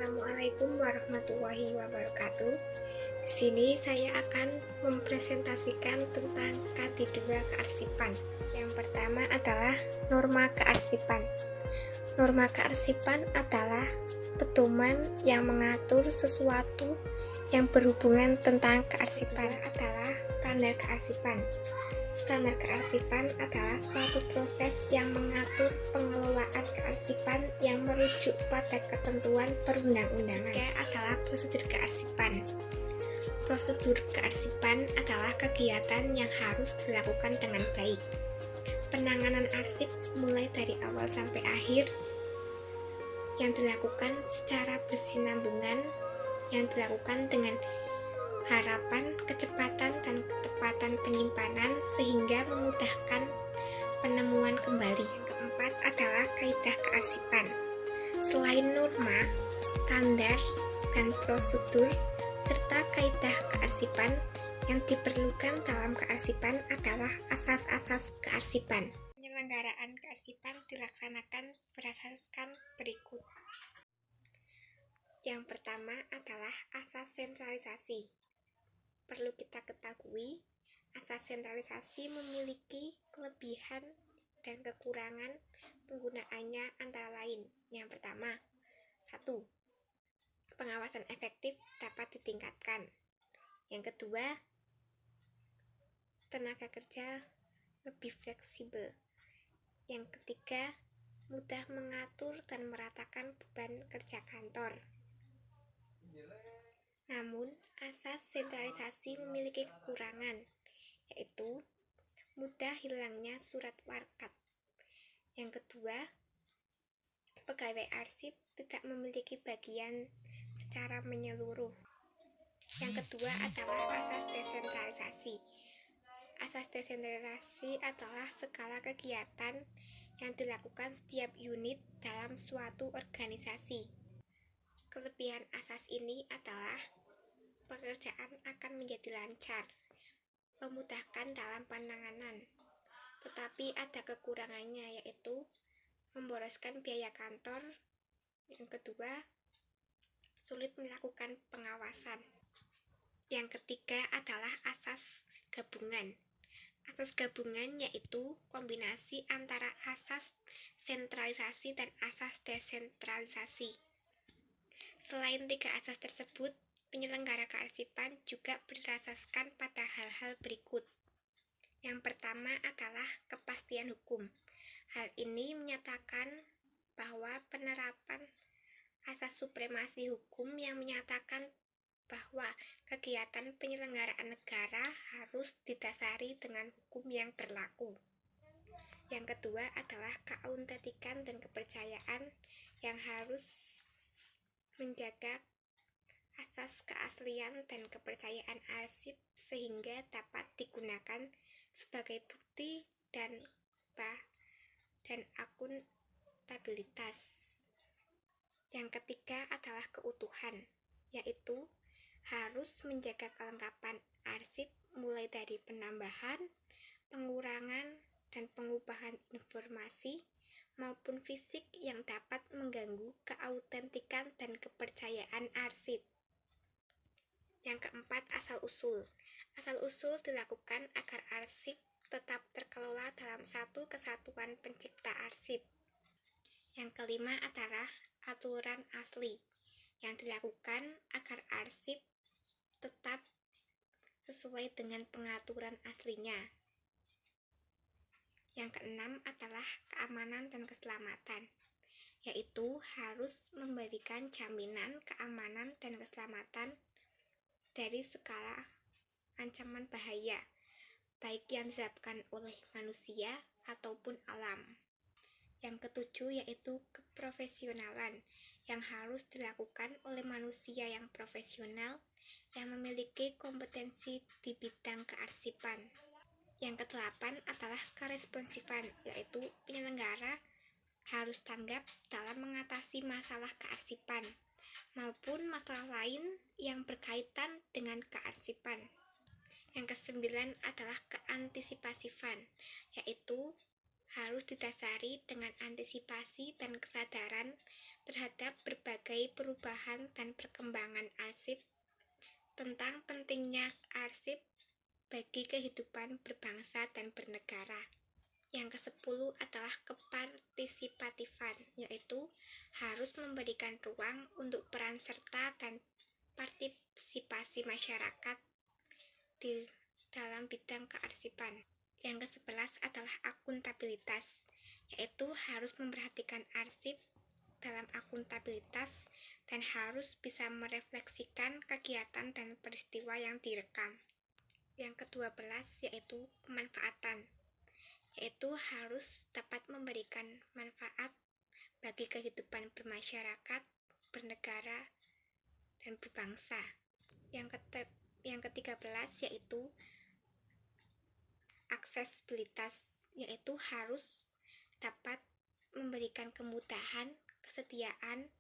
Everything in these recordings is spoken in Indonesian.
Assalamualaikum warahmatullahi wabarakatuh. Di sini saya akan mempresentasikan tentang K2 kearsipan. Yang pertama adalah norma kearsipan. Norma kearsipan adalah pedoman yang mengatur sesuatu yang berhubungan tentang kearsipan. Adalah standar kearsipan. Standar kearsipan adalah suatu proses yang mengatur pengelolaan kearsipan yang merujuk pada ketentuan perundang-undangan. Adalah prosedur kearsipan. Prosedur kearsipan adalah kegiatan yang harus dilakukan dengan baik. Penanganan arsip mulai dari awal sampai akhir yang dilakukan secara bersinambungan, yang dilakukan dengan harapan, kecepatan, dan ketepatan penyimpanan sehingga memudahkan penemuan kembali. Yang keempat adalah kaidah kearsipan. Selain norma, standar, dan prosedur, serta kaidah kearsipan, yang diperlukan dalam kearsipan adalah asas-asas kearsipan. Penyelenggaraan kearsipan dilaksanakan berdasarkan berikut. Yang pertama adalah asas sentralisasi. Perlu kita ketahui, asas sentralisasi memiliki kelebihan dan kekurangan penggunaannya antara lain. Yang pertama, 1. Pengawasan efektif dapat ditingkatkan. Yang kedua, tenaga kerja lebih fleksibel. Yang ketiga, mudah mengatur dan meratakan beban kerja kantor. Namun, asas sentralisasi memiliki kekurangan, yaitu mudah hilangnya surat warkat. Yang kedua, pegawai arsip tidak memiliki bagian secara menyeluruh. Yang kedua adalah asas desentralisasi. Asas desentralisasi adalah skala kegiatan yang dilakukan setiap unit dalam suatu organisasi. Kelebihan asas ini adalah pekerjaan akan menjadi lancar, memudahkan dalam penanganan. Tetapi ada kekurangannya, yaitu memboroskan biaya kantor. Yang kedua, sulit melakukan pengawasan. Yang ketiga adalah asas gabungan. Asas gabungan yaitu kombinasi antara asas sentralisasi dan asas desentralisasi. Selain tiga asas tersebut, penyelenggara kearsipan juga berasaskan pada hal-hal berikut. Yang pertama adalah kepastian hukum. Hal ini menyatakan bahwa penerapan asas supremasi hukum yang menyatakan bahwa kegiatan penyelenggaraan negara harus didasari dengan hukum yang berlaku. Yang kedua adalah keautentikan dan kepercayaan yang harus menjaga asas keaslian dan kepercayaan arsip sehingga dapat digunakan sebagai bukti dan akuntabilitas. Yang ketiga adalah keutuhan, yaitu harus menjaga kelengkapan arsip mulai dari penambahan, pengurangan, dan pengubahan informasi maupun fisik yang dapat mengganggu keautentikan dan kepercayaan arsip. Yang keempat, asal-usul. Asal-usul dilakukan agar arsip tetap terkelola dalam satu kesatuan pencipta arsip. Yang kelima adalah aturan asli, yang dilakukan agar arsip tetap sesuai dengan pengaturan aslinya. Yang keenam adalah keamanan dan keselamatan, yaitu harus memberikan jaminan keamanan dan keselamatan dari segala ancaman bahaya, baik yang disebabkan oleh manusia ataupun alam. Yang ketujuh yaitu keprofesionalan, yang harus dilakukan oleh manusia yang profesional yang memiliki kompetensi di bidang kearsipan. Yang kedelapan adalah keresponsifan, yaitu penyelenggara harus tanggap dalam mengatasi masalah kearsipan maupun masalah lain yang berkaitan dengan kearsipan. Yang kesembilan adalah keantisipasifan, yaitu harus didasari dengan antisipasi dan kesadaran terhadap berbagai perubahan dan perkembangan arsip, tentang pentingnya arsip bagi kehidupan berbangsa dan bernegara. Yang ke-10 adalah kepartisipatifan, yaitu harus memberikan ruang untuk peran serta dan partisipasi masyarakat di dalam bidang kearsipan. Yang ke-11 adalah akuntabilitas, yaitu harus memperhatikan arsip dalam akuntabilitas dan harus bisa merefleksikan kegiatan dan peristiwa yang direkam. Yang ke-12 yaitu kemanfaatan, yaitu harus dapat memberikan manfaat bagi kehidupan bermasyarakat, bernegara, dan berbangsa. Yang ke-13 yaitu aksesibilitas, yaitu harus dapat memberikan kemudahan, kesediaan,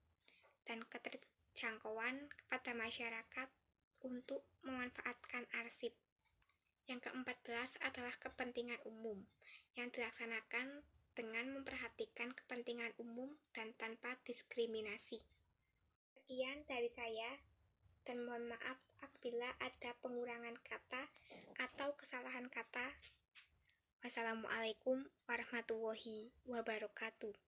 dan keterjangkauan kepada masyarakat untuk memanfaatkan arsip. Yang ke-14 adalah kepentingan umum, yang dilaksanakan dengan memperhatikan kepentingan umum dan tanpa diskriminasi. Sekian dari saya, dan mohon maaf apabila ada pengurangan kata atau kesalahan kata. Wassalamualaikum warahmatullahi wabarakatuh.